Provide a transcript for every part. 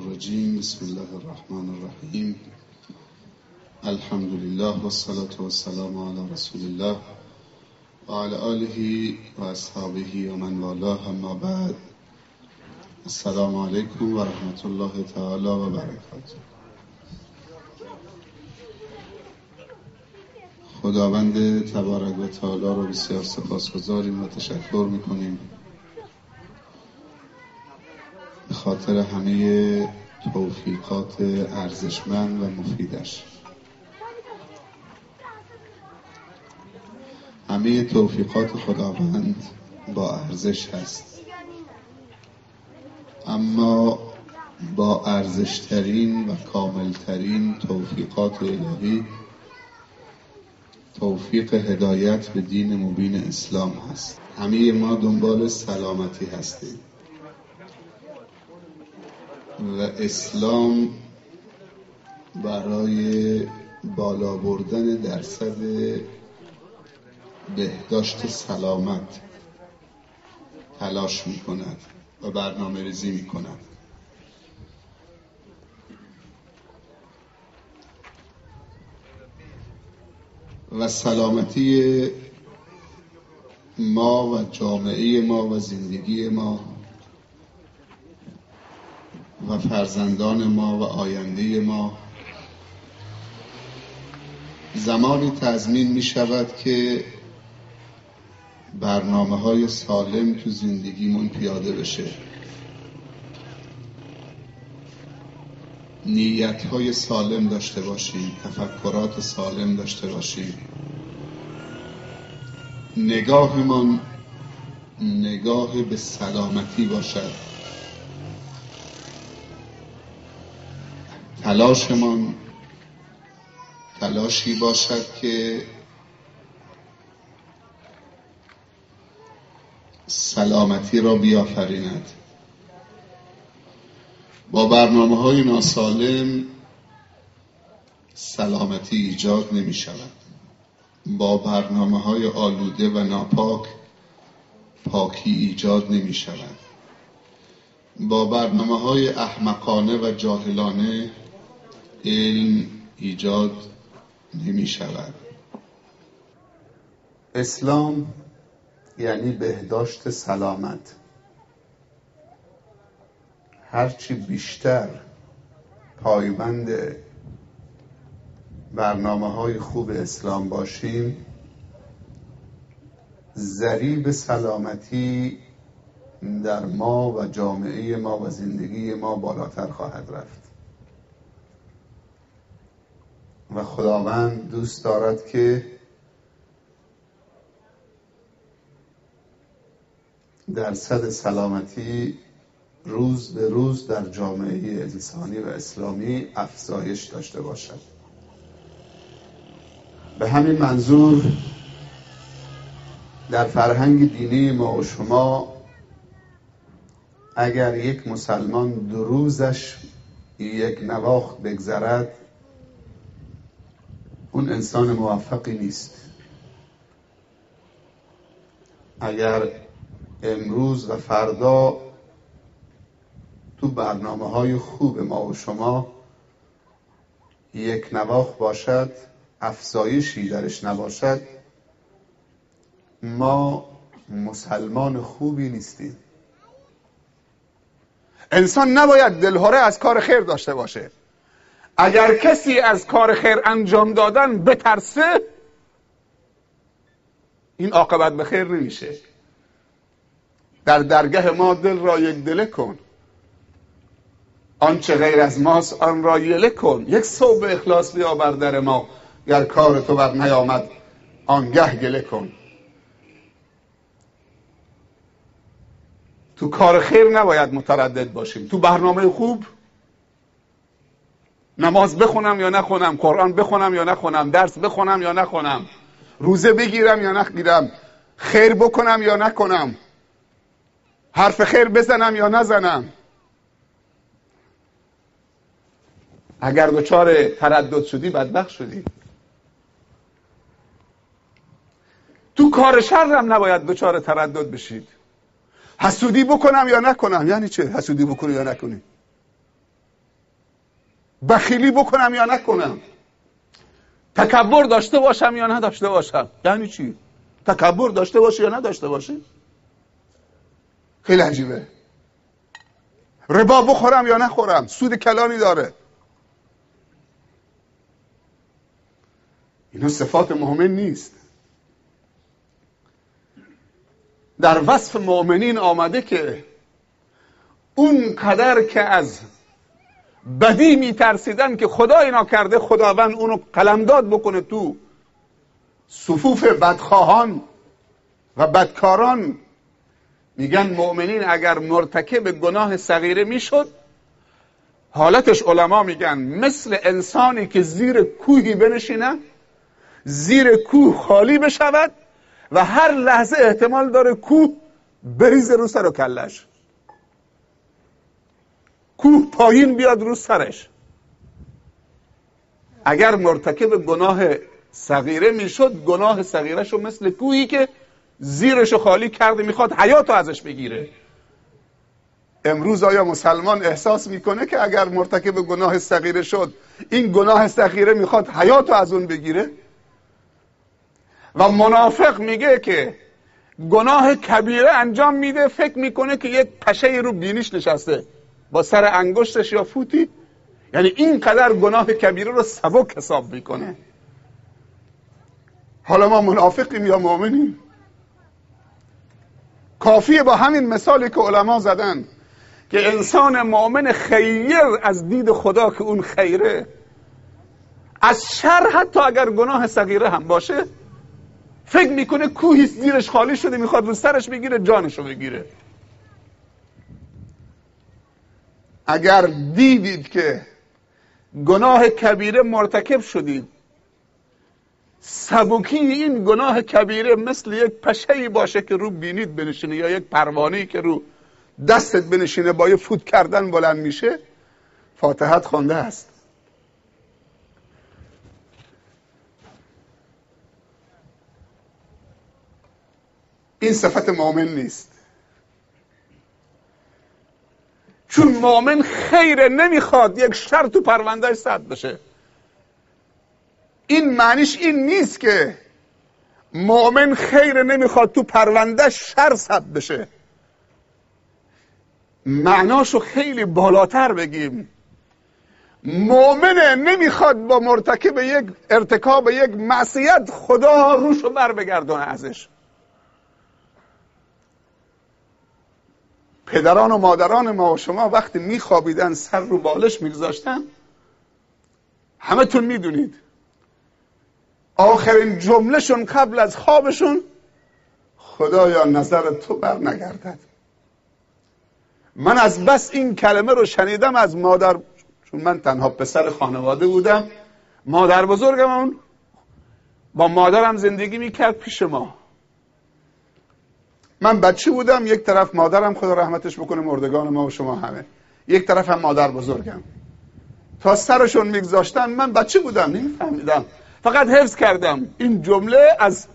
الرجیم. بسم الله الرحمن الرحیم. الحمد لله والصلاة والسلام علی رسول الله و علی آله و اصحابه و من والاه، اما بعد. السلام علیکم و رحمت الله تعالی و برکاته. خداوند تبارک و تعالی رو بسیار سپاسگزاریم و تشکر میکنیم به خاطر همه توفیقات ارزشمند و مفیدش. همه توفیقات خداوند با ارزش هست، اما با ارزشترین و کاملترین توفیقات الهی توفیق هدایت به دین مبین اسلام هست. همه ما دنبال سلامتی هستیم و اسلام برای بالا بردن درصد بهداشت سلامت تلاش می کند و برنامه ریزی می کند. و سلامتی ما و جامعه ما و زندگی ما و فرزندان ما و آینده ما زمانی تضمین می شود که برنامه‌های سالم تو زندگیمون پیاده بشه، نیت‌های سالم داشته باشیم، تفکرات سالم داشته باشیم، نگاهمان نگاه به سلامتی باشد، تلاشمان تلاشی باشد که سلامتی را بیافریند. با برنامه‌های ناسالم سلامتی ایجاد نمی شود. با برنامه‌های آلوده و ناپاک پاکی ایجاد نمی شود. با برنامه‌های احمقانه و جاهلانه علم ایجاد نمی شود. اسلام یعنی بهداشت سلامت. هرچی بیشتر پایبند برنامه‌های خوب اسلام باشیم، ضریب سلامتی در ما و جامعه ما و زندگی ما بالاتر خواهد رفت. و خداوند دوست دارد که درصد سلامتی روز به روز در جامعه انسانی و اسلامی افزایش داشته باشد. به همین منظور در فرهنگ دینی ما و شما اگر یک مسلمان 2 روزش یک نواخت بگذرد، اون انسان موفقی نیست. اگر امروز و فردا تو برنامه‌های خوب ما و شما یک نواخت باشد، افزایشی درش نباشد، ما مسلمان خوبی نیستیم. انسان نباید دلهره از کار خیر داشته باشه. اگر کسی از کار خیر انجام دادن بترسه، این عاقبت به خیر نمیشه. در درگاه ما دل را یک دله کن، آنچه غیر از ماست آن را یله کن. یک صوب اخلاص بیا بر در ما، گر کار تو بر نیامد آنگه گله کن. تو کار خیر نباید متردد باشیم. تو برنامه خوب، نماز بخونم یا نخونم، قرآن بخونم یا نخونم، درس بخونم یا نخونم، روزه بگیرم یا نگیرم، خیر بکنم یا نکنم، حرف خیر بزنم یا نزنم. اگر دچار تردد شدی بدبخت شدی. تو کار شر هم نباید دچار تردد بشید. حسودی بکنم یا نکنم، یعنی چه حسودی بکنی یا نکنی؟ بخیلی بکنم یا نکنم، تکبر داشته باشم یا نداشته باشم. یعنی چی؟ تکبر داشته باشه یا نداشته باشه؟ خیلی عجیبه. ربا بخورم یا نخورم، سود کلانی داره. اینا صفات مؤمن نیست. در وصف مؤمنین آمده که اون قدر که از بدی میترسیدن که خدا اینا کرده، خداوند اونو قلمداد بکنه تو صفوف بدخواهان و بدکاران. میگن مؤمنین اگر مرتکب گناه صغیره میشد، حالتش علما میگن مثل انسانی که زیر کوهی بنشینه، زیر کوه خالی بشود و هر لحظه احتمال داره کوه بریزه رو سر و کلش، کوه پایین بیاد رو سرش. اگر مرتکب گناه صغیره میشد، گناه صغیرهشو مثل کوهی که زیرشو خالی کرده میخواد حیاتو ازش بگیره. امروز آیا مسلمان احساس میکنه که اگر مرتکب گناه صغیره شد، این گناه صغیره میخواد حیاتو از اون بگیره؟ و منافق میگه که گناه کبیره انجام میده، فکر میکنه که یک پشه رو بینیش نشسته با سر انگشتش یا فوتی، یعنی اینقدر گناه کبیره رو سبک حساب میکنه. حالا ما منافقیم یا مؤمنیم؟ کافیه با همین مثالی که علما زدن که انسان مؤمن خیر از دید خدا که اون خیره، از شر حتی اگر گناه صغیره هم باشه فکر میکنه کوهی زیرش خالی شده میخواد رو سرش بگیره، جانشو بگیره. اگر دیدید که گناه کبیره مرتکب شدید، سبکی این گناه کبیره مثل یک پشه‌ای باشه که رو بینید بنشینه یا یک پروانه‌ای که رو دستت بنشینه با یه فوت کردن بلند میشه، فاتحت خوانده است. این صفت مؤمن نیست. چون مؤمن خیره، نمیخواد یک شر تو پروندهش ثبت بشه. این معنیش این نیست که مؤمن خیره نمیخواد تو پروندهش شر ثبت بشه. معناشو خیلی بالاتر بگیم، مؤمنه نمیخواد با مرتکب یک ارتکاب یک معصیت خدا روشو بر بگردونه ازش. پدران و مادران ما و شما وقتی میخوابیدن سر رو بالش میگذاشتن، همه تون میدونید آخرین جملهشون قبل از خوابشون خدایا نظر تو بر نگردد. من از بس این کلمه رو شنیدم از مادر، چون من تنها پسر خانواده بودم، مادر بزرگم با مادرم زندگی میکرد پیش ما. من بچه بودم، یک طرف مادرم خدا رحمتش بکنه مردگان ما و شما همه، یک طرف هم مادر بزرگم. تا سرشون میگذاشتن من بچه بودم، نمیفهمیدم، فقط حفظ کردم این جمله از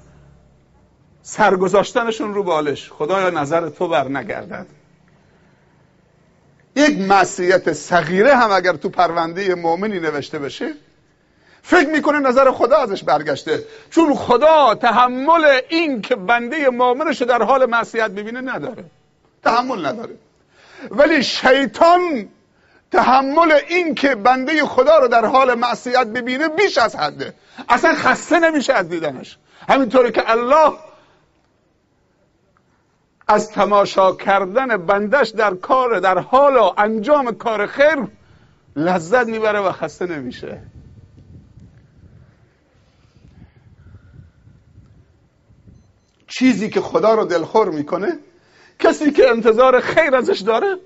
سرگذاشتنشون رو بالش، خدایا نظر تو بر نگردد. یک معصیت صغیره هم اگر تو پرونده مؤمنی نوشته بشه فکر میکنه نظر خدا ازش برگشته، چون خدا تحمل این که بنده مؤمنش در حال معصیت ببینه نداره، تحمل نداره. ولی شیطان تحمل این که بنده خدا رو در حال معصیت ببینه بیش از حده، اصلا خسته نمیشه از دیدنش. همینطوری که الله از تماشا کردن بندش در حال و انجام کار خیر لذت میبره و خسته نمیشه. چیزی که خدا رو دلخور میکنه کسی که انتظار خیر ازش داره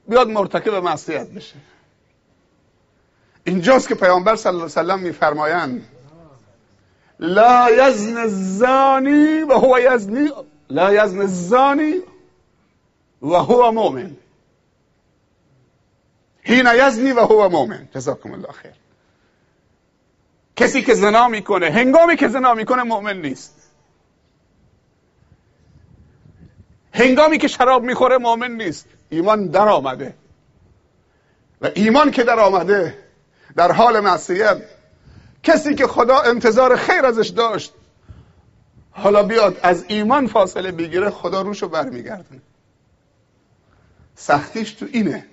بیاد مرتکب معصیت بشه. اینجاست که پیامبر صلی الله علیه و سلم میفرمایند لا یزن الزانی و هو یزنی، لا یزن الزانی و هو مؤمن، حین یزنی و هو مؤمن. جزاکم الله خیر. کسی که زنا میکنه هنگامی که زنا میکنه مؤمن نیست، هنگامی که شراب میخوره مؤمن نیست. ایمان در آمده و ایمان که در آمده در حال معصیت. کسی که خدا انتظار خیر ازش داشت حالا بیاد از ایمان فاصله بگیره، خدا روشو برمیگردونه. سختیش تو اینه.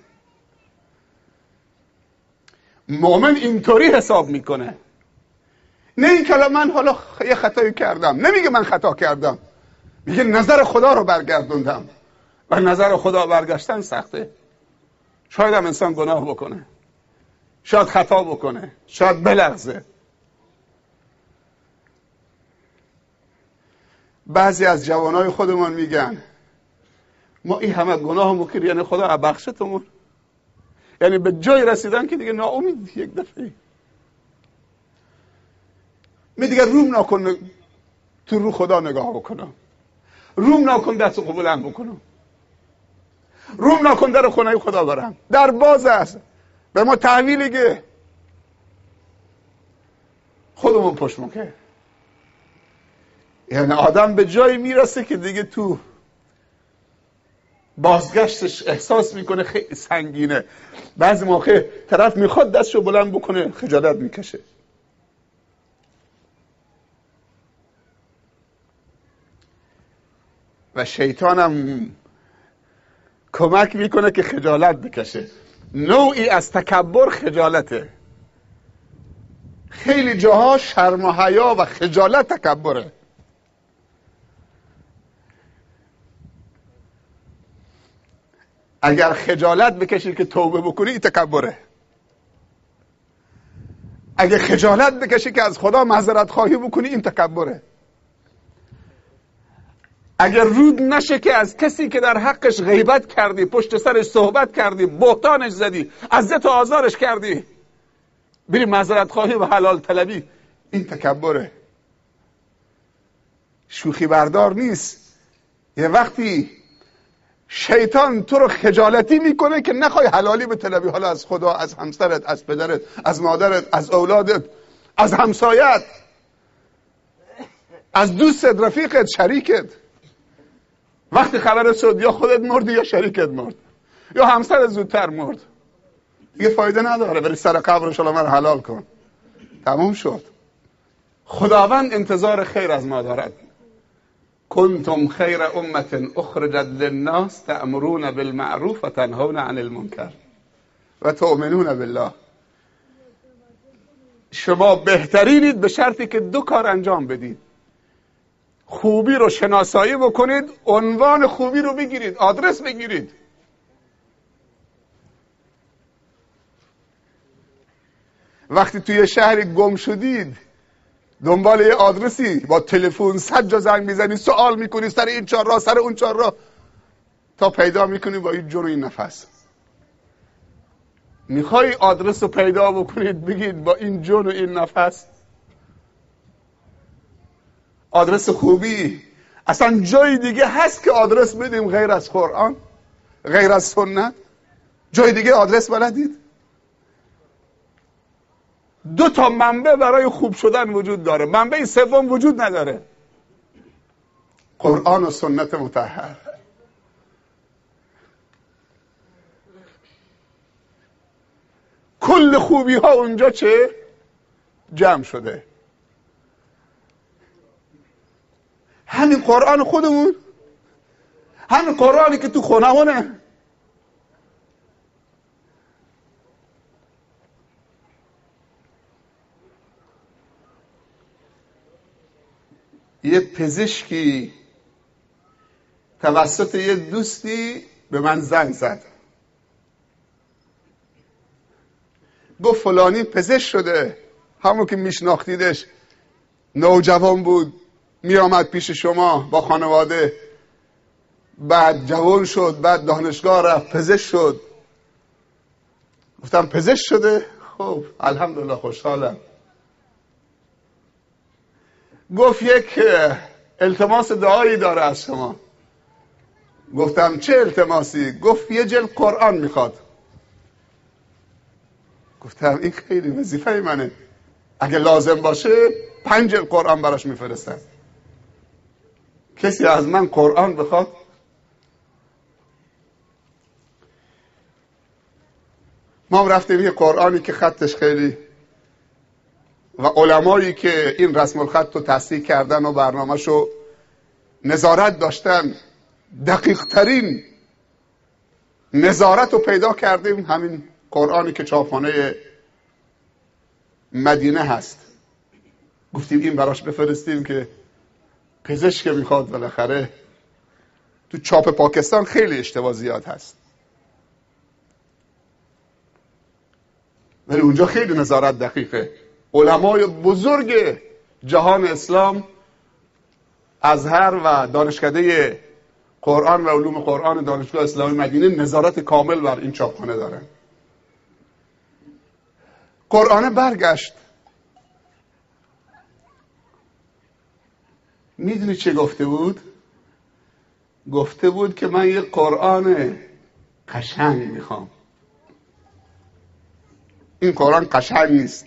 مؤمن اینطوری حساب میکنه، نه این که من حالا یه خطایی کردم، نمیگه من خطا کردم، میگه نظر خدا رو برگردوندم. و نظر خدا برگشتن سخته. شاید هم انسان گناه بکنه، شاید خطا بکنه، شاید بلغزه. بعضی از جوانای خودمون میگن ما این همه گناه میکنیم، یعنی خدا بخشتمون، یعنی به جای رسیدن که دیگه ناامید یک دفعه می دیگه روم نکن تو رو خدا نگاه بکنم، روم نکن دست قبولم بکنم، روم نکن در خونه خدا برم، در باز است، به ما تحویلگه. خودمون پشت مکه. یعنی آدم به جایی میرسه که دیگه تو بازگشتش احساس میکنه خیلی سنگینه. بعضی موقع طرف میخواد دستشو بلند بکنه، خجالت میکشه. و شیطانم کمک میکنه که خجالت بکشه. نوعی از تکبر خجالته. خیلی جاها شرم و حیا و خجالت تکبره. اگر خجالت بکشی که توبه بکنی، این تکبره. اگر خجالت بکشی که از خدا معذرت خواهی بکنی، این تکبره. اگر رود نشه که از کسی که در حقش غیبت کردی، پشت سرش صحبت کردی، بهتانش زدی، اذیت و آزارش کردی، بری معذرت خواهی و حلال طلبی، این تکبره. شوخی بردار نیست. یه وقتی شیطان تو رو خجالتی میکنه که نخوای حلالی به طلبی، حالا از خدا، از همسرت، از پدرت، از مادرت، از اولادت، از همسایت، از دوستت، رفیقت، شریکت. وقتی خبر شد یا خودت مردی یا شریکت مرد یا همسرت زودتر مرد، دیگه فایده نداره بری سر قبرش حالا من حلال کن. تموم شد. خداوند انتظار خیر از ما دارد. کنتم خیر امت اخرجت للناس تأمرون بالمعروف و تنهون عن المنکر و تؤمنون بالله. شما بهترینید به شرطی که دو کار انجام بدید. خوبی رو شناسایی بکنید، عنوان خوبی رو بگیرید، آدرس بگیرید. وقتی توی شهری گم شدید، دنبال یه آدرسی با تلفن 100 جا زنگ میزنی، سوال میکنی سر این چهار راه، سر اون چهار راه، تا پیدا میکنی با این جون و این نفس. میخوای آدرس رو پیدا بکنید بگید با این جون و این نفس. آدرس خوبی اصلا جای دیگه هست که آدرس بدیم غیر از قرآن، غیر از سنت؟ جای دیگه آدرس بلدید؟ 2 تا منبع برای خوب شدن وجود داره، منبع سوم وجود نداره. قرآن و سنت مطهر. کل خوبی ها اونجا چه؟ جمع شده. همین قرآن خودمون، همین قرآنی که تو خونمونه. یه پزشکی توسط یه دوستی به من زنگ زد، گفت فلانی پزشک شده، همون که میشناختیدش، نوجوان بود، میامد پیش شما با خانواده، بعد جوان شد، بعد دانشگاه رفت، پزشک شد. گفتم پزشک شده؟ خب الحمدلله خوشحالم. گفت یک التماس دعایی داره از شما. گفتم چه التماسی؟ گفت یه جلد قرآن میخواد. گفتم این خیلی وظیفه منه، اگه لازم باشه 5 جلد قرآن براش میفرستم. کسی از من قرآن بخواد؟ ما رفتیم یه قرآنی که خطش خیلی و علمایی که این رسم الخط رو تصحیح کردن و برنامه‌شو نظارت داشتن دقیق ترین نظارت رو پیدا کردیم، همین قرآنی که چاپخانه مدینه هست. گفتیم این براش بفرستیم که پزشک میخواد، بالاخره تو چاپ پاکستان خیلی اشتباه زیاد هست، ولی اونجا خیلی نظارت دقیقه. علمای بزرگ جهان اسلام، ازهر و دانشکده قرآن و علوم قرآن دانشگاه اسلامی مدینه نظارت کامل بر این چاپخانه دارن. قرآن برگشت. میدونی چه گفته بود؟ گفته بود که من یه قرآن قشنگ میخوام. این قرآن قشنگ نیست.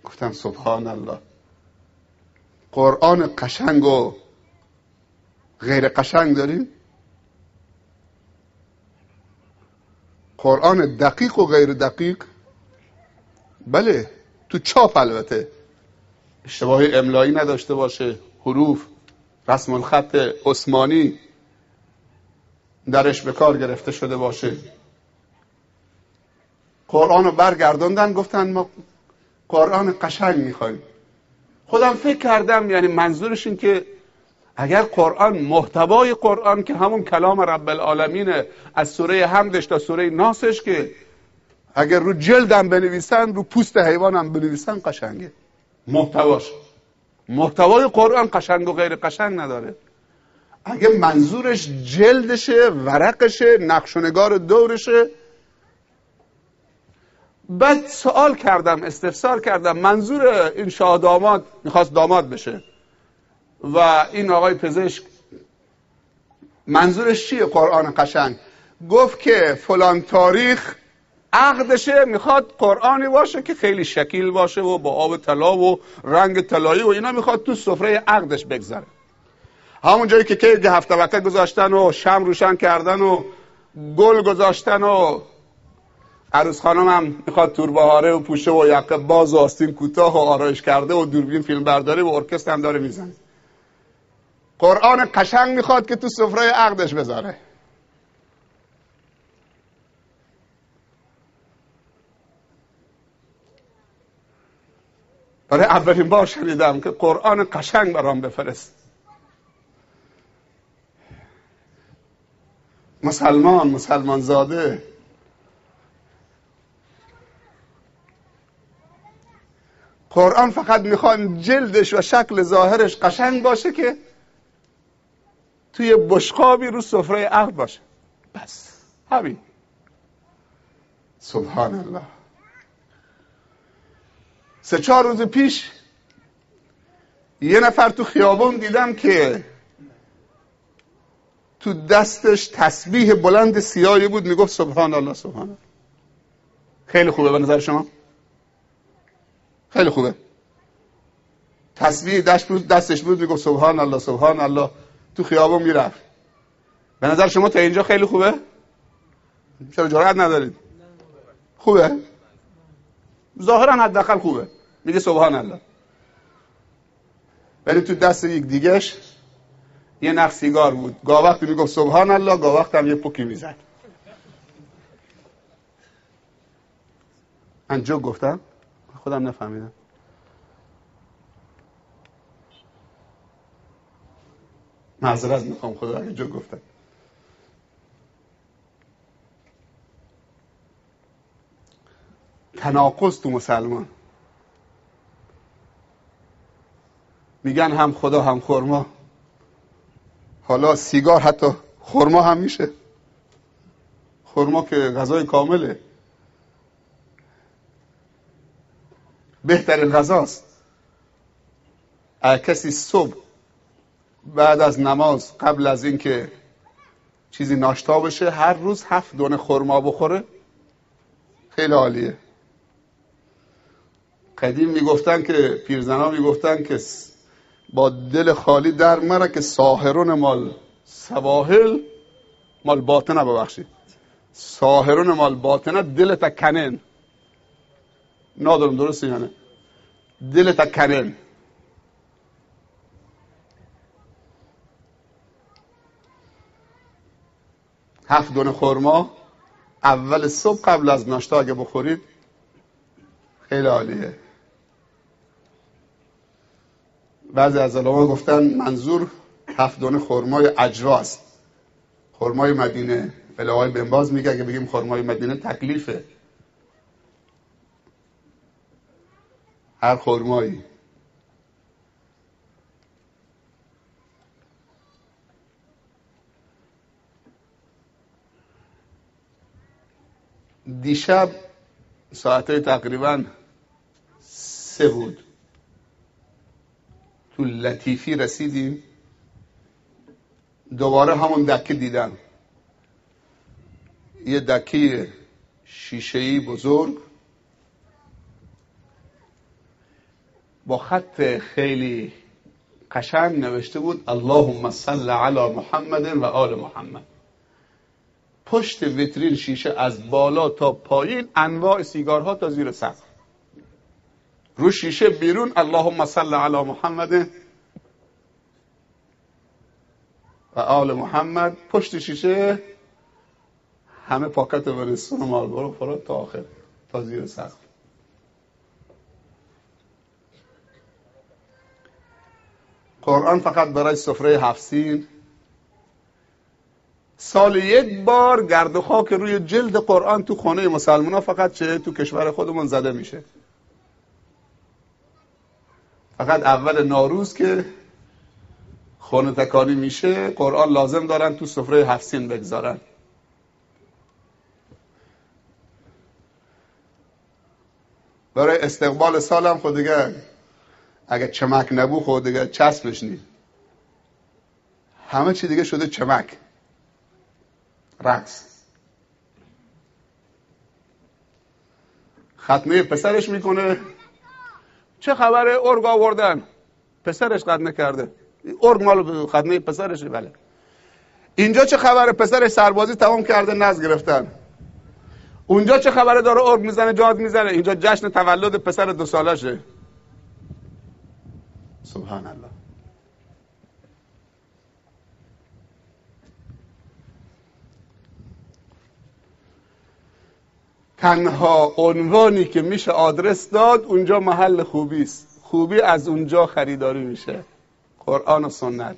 گفتم سبحان الله، قرآن قشنگ و غیر قشنگ داریم؟ قرآن دقیق و غیر دقیق؟ بله، تو چاپ البته اشتباه املایی نداشته باشه، حروف رسم الخط عثمانی درش به کار گرفته شده باشه. قرآن رو برگردوندن، گفتن ما قرآن قشنگ میخوایم. خودم فکر کردم یعنی منظورش این که اگر قرآن، محتوای قرآن که همون کلام رب العالمینه، از سوره حمدش تا سوره ناسش، که اگر رو جلدم بنویسن، رو پوست حیوانم بنویسن قشنگه. محتوای قرآن قشنگ و غیر قشنگ نداره. اگه منظورش جلدشه، ورقشه، نقش و نگار دورشه. بعد سوال کردم، استفسار کردم، منظور این شاه داماد میخواست داماد بشه و این آقای پزشک منظورش چیه قرآن قشنگ؟ گفت که فلان تاریخ عقدشه، میخواد قرآنی باشه که خیلی شکیل باشه و با آب طلا و رنگ طلایی و اینا، میخواد تو سفره عقدش بگذاره. همون جایی که کیک هفت طبقه گذاشتن و شمع روشن کردن و گل گذاشتن و عروس خانم هم میخواد توربهاره و پوشه و یقه باز و آستین کوتاه و آرایش کرده و دوربین فیلم برداری و ارکستر هم داره میزنه. قرآن قشنگ میخواد که تو سفره عقدش بذاره. برای اولین بار شنیدم که قرآن قشنگ برام بفرست. مسلمان زاده قرآن فقط میخواد جلدش و شکل ظاهرش قشنگ باشه که توی بشقابی رو سفره عقد باشه، بس همین. سبحان الله. 3-4 روز پیش یه نفر تو خیابون دیدم که تو دستش تسبیح بلند سیاهی بود، میگفت سبحان الله سبحان الله. خیلی خوبه به نظر شما؟ خیلی خوبه. تسبیح دستش بود، میگفت سبحان الله سبحان الله، تو خیابون میرفت. به نظر شما تا اینجا خیلی خوبه؟ چرا جرأت ندارید؟ خوبه؟ ظاهرا حداقل خوبه، میگه سبحان الله. ولی تو دست یک دیگهش یه نخ سیگار بود، گاه وقتی میگفت سبحان الله، گاه وقت هم یه پوکی میزد. من جو گفتم؟ خودم نفهمیدم. معذرت میخوام خدا اگه جو گفتم. تناقض تو مسلمان. میگن هم خدا هم خرما. حالا سیگار حتی خرما هم میشه. خرما که غذای کامله، بهترین غذاست. کسی صبح بعد از نماز قبل از اینکه چیزی ناشتا بشه هر روز 7 دونه خرما بخوره، خیلی عالیه. قدیم میگفتن که پیرزنا میگفتن که با دل خالی در مره که ساحرون مال سواحل مال باطنه، ببخشید ساهرون مال باطنه دلت کنن. نادرم درسته یا نه؟ دلت کنن. هفت دونه خرما اول صبح قبل از ناشتا اگه بخورید خیلی عالیه. بعضی از علما گفتن منظور هفت دونه خرمای اجراست، خرمای مدینه. آقای بن باز میگه اگه بگیم خرمای مدینه تکلیفه، هر خرمایی. دیشب ساعتهای تقریبا 3 بود، تو لطیفی رسیدیم، دوباره همون دکه دیدم. یه دکه شیشه‌ای بزرگ با خط خیلی قشنگ نوشته بود اللهم صل علی محمد و آل محمد. پشت ویترین شیشه از بالا تا پایین انواع سیگارها تا زیر سقف. رو شیشه بیرون اللهم صل علی محمد و آل محمد. پشت شیشه همه پاکت ورستون و مالبورو فرات تا آخر تا زیر سقف. قرآن فقط برای سفره 7 سین سال 1 بار گرد و خاک روی جلد قرآن تو خانه مسلمان ها فقط چه تو کشور خودمون زده میشه. فقط اول نوروز که خانه تکانی میشه قرآن لازم دارن تو سفره 7 سین بگذارن. برای استقبال سالم خود دیگه اگه چمک نبود خود دیگه چسبش نی، همه چی دیگه شده چمک، رقص. ختنه پسرش میکنه، چه خبره ارگ آوردن، پسرش ختنه کرده، ارگ مال ختنه پسرشه. بله. اینجا چه خبره، پسرش سربازی تمام کرده نز گرفتن. اونجا چه خبره، داره ارگ میزنه جاد میزنه، اینجا جشن تولد پسر 2 سالشه. سبحان الله. تنها عنوانی که میشه آدرس داد اونجا محل خوبی است. خوبی از اونجا خریداری میشه، قرآن و سنت.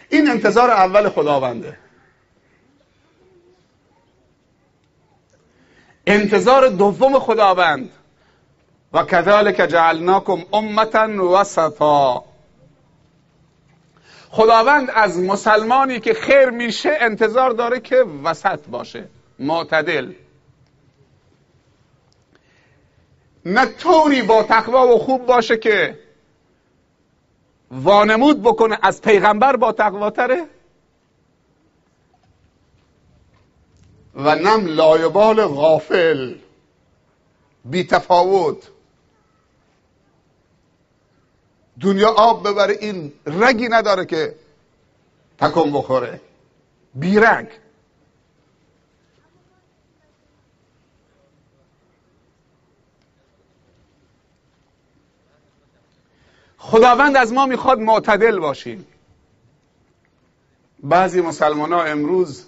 این انتظار اول خداونده. انتظار دوم خداوند و کذالک جعلناکم امة وسطا. خداوند از مسلمانی که خیر میشه انتظار داره که وسط باشه، معتدل، نه طوری با تقوا و خوب باشه که وانمود بکنه از پیغمبر با تقواتره، و نم لایبال غافل بی تفاوت. دنیا آب ببره این رگی نداره که تکون بخوره، بی رگ. خداوند از ما میخواد معتدل باشیم. بعضی مسلمان ها امروز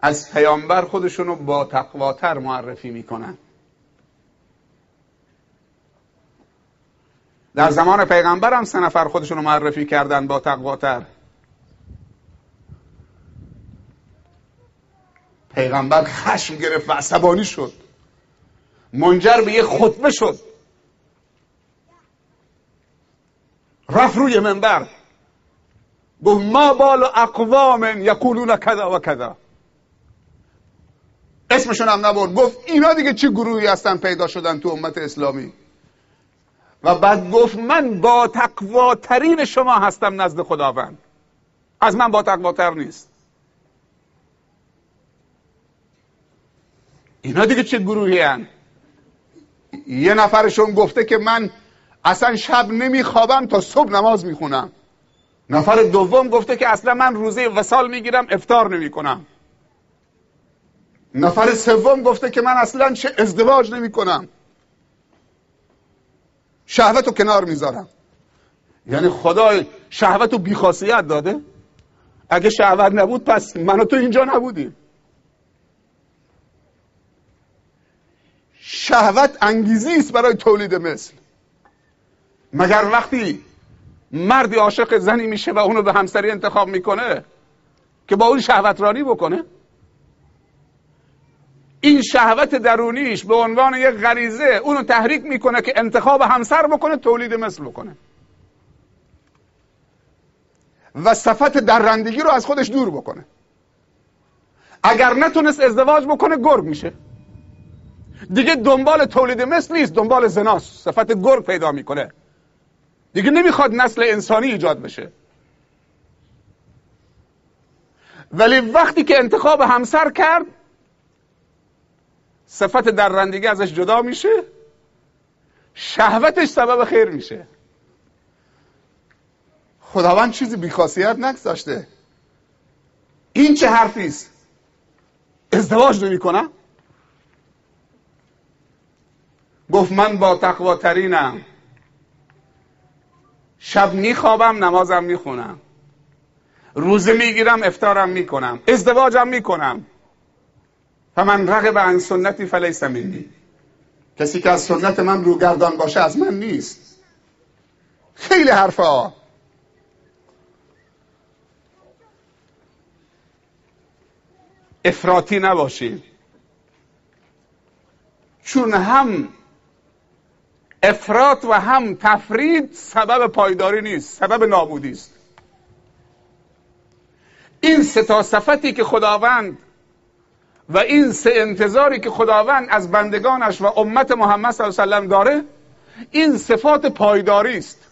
از پیامبر خودشونو با تقواتر معرفی میکنن. در زمان پیغمبر هم 3 نفر خودشونو معرفی کردن با تقواتر. پیغمبر خشم گرفت و عصبانی شد، منجر به یه خطبه شد، رفت روی منبر گفت ما بال اقوام یقولون کذا و کذا. اسمشون هم نبرد، گفت اینا دیگه چه گروهی هستن پیدا شدن تو امت اسلامی. و بعد گفت من با تقواترین شما هستم نزد خداوند، از من با تقواتر نیست. اینا دیگه چه گروهی هن؟ یه نفرشون گفته که من اصلا شب نمیخوابم تا صبح نماز میخونم. نفر دوم گفته که اصلا من روزه وصال میگیرم، افطار نمی کنم. نفر سوم گفته که من اصلا ازدواج نمی کنم، شهوت رو کنار میذارم. یعنی خدا شهوت رو بیخاصیت داده؟ اگه شهوت نبود پس من و تو اینجا نبودیم. شهوت انگیزی است برای تولید مثل. مگر وقتی مردی عاشق زنی میشه و اونو به همسری انتخاب میکنه که با اون شهوت رانی بکنه؟ این شهوت درونیش به عنوان یک غریزه اونو تحریک میکنه که انتخاب همسر بکنه، تولید مثل بکنه و صفت درندگی رو از خودش دور بکنه. اگر نتونست ازدواج بکنه گرگ میشه دیگه، دنبال تولید مثل نیست، دنبال زناست، صفت گرگ پیدا میکنه دیگه، نمیخواد نسل انسانی ایجاد بشه. ولی وقتی که انتخاب همسر کرد صفت درندگی ازش جدا میشه، شهوتش سبب خیر میشه. خداوند چیزی بیخاصیت نگذاشته. این چه حرفیست؟ ازدواج نمی کنم؟ گفت من با تقواترینم، شب میخوابم، نمازم میخونم، روزه میگیرم، افطارم میکنم، ازدواجم میکنم. فمن رغب عن سنتی فلیس منی، کسی که از سنت من روگردان باشه از من نیست. خیلی حرفا. افراطی نباشید، چون هم افراط و هم تفرید سبب پایداری نیست، سبب نابودی است. این سه تا صفتی که خداوند و این سه انتظاری که خداوند از بندگانش و امت محمد صلی الله علیه و سلم داره، این صفات پایداری است.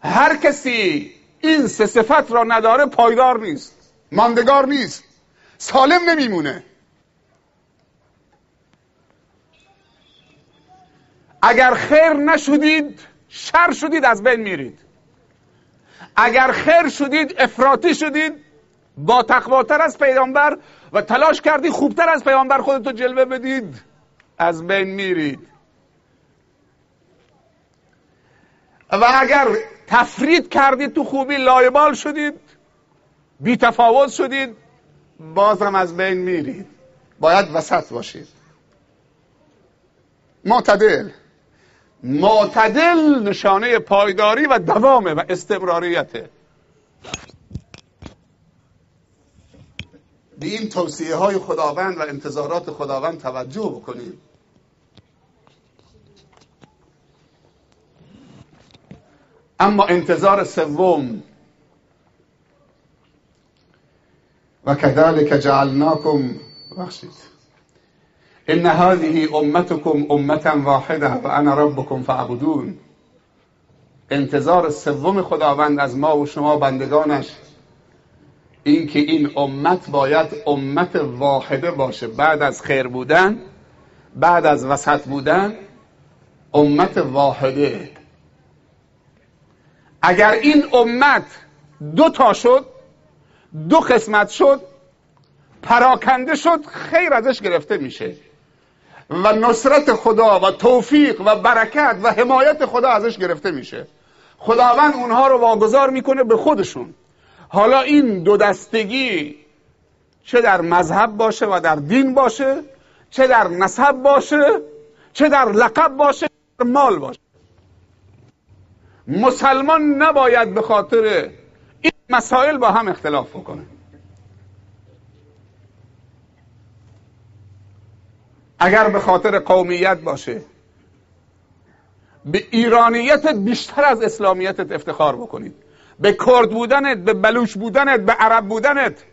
هر کسی این سه صفت را نداره پایدار نیست، ماندگار نیست، سالم نمیمونه. اگر خیر نشدید شر شدید، از بین میرید. اگر خیر شدید افراطی شدید، با تقواتر از پیامبر و تلاش کردید خوبتر از پیامبر خودتو جلوه بدید، از بین میرید. و اگر تفرید کردید تو خوبی، لایبال شدید، بی تفاوت شدید، بازم از بین میرید. باید وسط باشید، معتدل. معتدل نشانه پایداری و دوامه و استمراریته. به این توصیه های خداوند و انتظارات خداوند توجه بکنید. اما انتظار سوم، و كذلك جعلناكم ان هذه امتكم امه واحده و انا ربكم فاعبدون. انتظار سوم خداوند از ما و شما بندگانش این که این امت باید امت واحده باشه. بعد از خیر بودن، بعد از وسط بودن، امت واحده. اگر این امت دو تا شد، دو قسمت شد، پراکنده شد، خیر ازش گرفته میشه و نصرت خدا و توفیق و برکت و حمایت خدا ازش گرفته میشه. خداوند اونها رو واگذار میکنه به خودشون. حالا این دو دستگی چه در مذهب باشه و در دین باشه، چه در نسب باشه، چه در لقب باشه، در مال باشه، مسلمان نباید به خاطر این مسائل با هم اختلاف بکنه. اگر به خاطر قومیت باشه، به ایرانیتت بیشتر از اسلامیتت افتخار بکنید. به کرد بودنت، به بلوچ بودنت، به عرب بودنت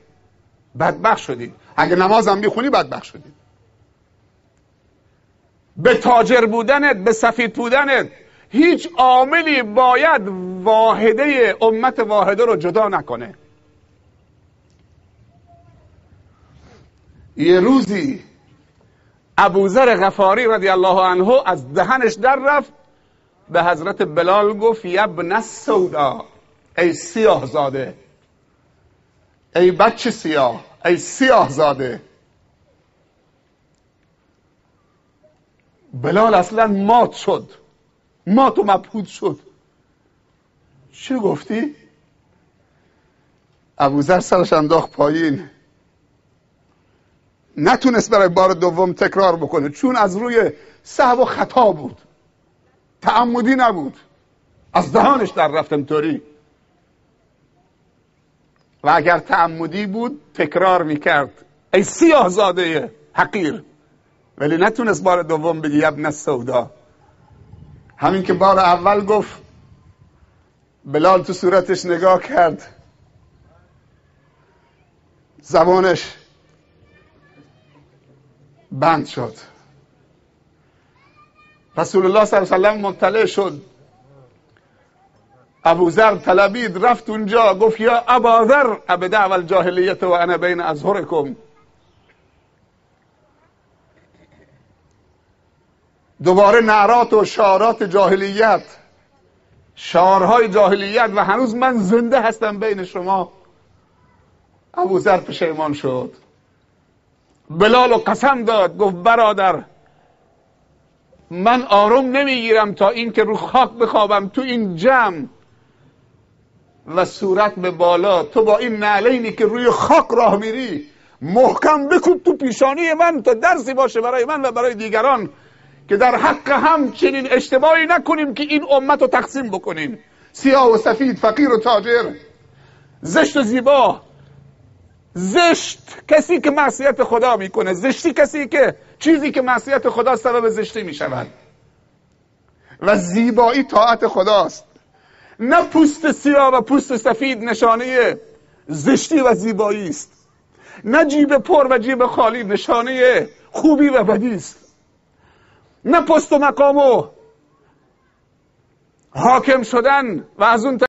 بدبخت شدید. اگه نمازم میخونی بدبخت شدید. به تاجر بودنت، به سفید بودنت، هیچ عاملی باید واحده امت واحده رو جدا نکنه. یه روزی ابوذر غفاری رضی الله عنه از دهنش در رفت، به حضرت بلال گفت یا ابن السودا، ای سیاه زاده، ای بچه سیاه، ای سیاه زاده. بلال اصلا مات شد، مات و مبهوت شد. چی گفتی؟ ابوذر سرش انداخت پایین، نتونست برای بار دوم تکرار بکنه، چون از روی سهو و خطا بود، تعمدی نبود، از دهانش در رفت اینطوری. و اگر تعمدی بود تکرار میکرد ای سیاه زاده حقیر، ولی نتونست بار دوم بگی ابن السودا. همین که بار اول گفت بلال تو صورتش نگاه کرد، زبانش بند شد. رسول الله صلی الله علیه و سلم مطلع شد، ابوذر طلبید، رفت اونجا گفت یا اباذر ابدعوا الجاهلیت و انا بین اظهرکم. دوباره نعرات و شعارات جاهلیت، شعارهای جاهلیت و هنوز من زنده هستم بین شما. ابوذر پشیمان شد. بلال قسم داد، گفت برادر من آروم نمیگیرم تا این که رو خاک بخوابم تو این جمع و صورت به بالا. تو با این نعلینی که روی خاک راه میری محکم بکوب تو پیشانی من تا درسی باشه برای من و برای دیگران که در حق هم چنین اشتباهی نکنیم که این امت رو تقسیم بکنیم، سیاه و سفید، فقیر و تاجر، زشت و زیبا. زشت کسی که معصیت خدا میکنه، زشتی کسی که چیزی که معصیت خدا سبب زشتی میشود، و زیبایی طاعت خداست. نه پوست سیاه و پوست سفید نشانه زشتی و زیبایی است، نه جیب پر و جیب خالی نشانه خوبی و بدی است، نه پست و مقام و حاکم شدن و از اون